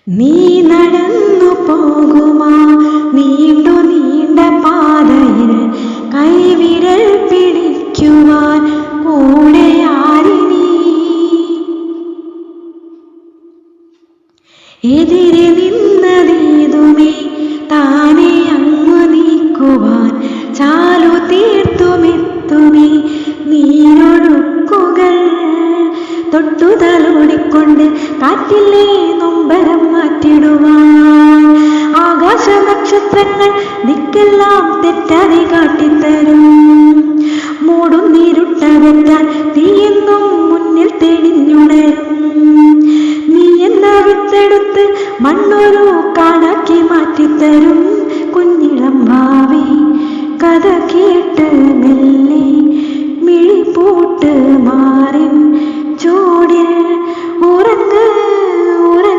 നീ നടന്നു പോകുമാ നീണ്ടു നീണ്ട പാതയിൽ കൈവിരൽ പിടിക്കുവാൻ കൂടെ ആരിനി? എതിരെ നിന്നതേതുമേ താനെ അങ്ങു നീക്കുവാൻ ചാലു തീർത്തുമെത്തുമേ നീരൊഴുക്കുകൾ തൊട്ടുതലോടിക്കൊണ്ട് കാറ്റിലെ നൊമ്പരം മാറ്റിടുവാൻ ആകാശ നക്ഷത്രങ്ങൾ ദിക്കെല്ലാം തെറ്റാതെ കാട്ടിത്തരും. മൂടുന്നിരുട്ടകറ്റാൻ തീയെന്നും മുന്നിൽ തെളിഞ്ഞുണരും. നീ എന്ന വിത്തെടുത്ത് മണ്ണൊരു കാടാക്കി മാറ്റിത്തരും. കുഞ്ഞിളം ഭാവി കഥ കേട്ട് മെല്ലെ മിഴിപൂട്ട് മാറിൻ ചൂടിൽ ഉറങ്ങ് ഉറങ്ങ്.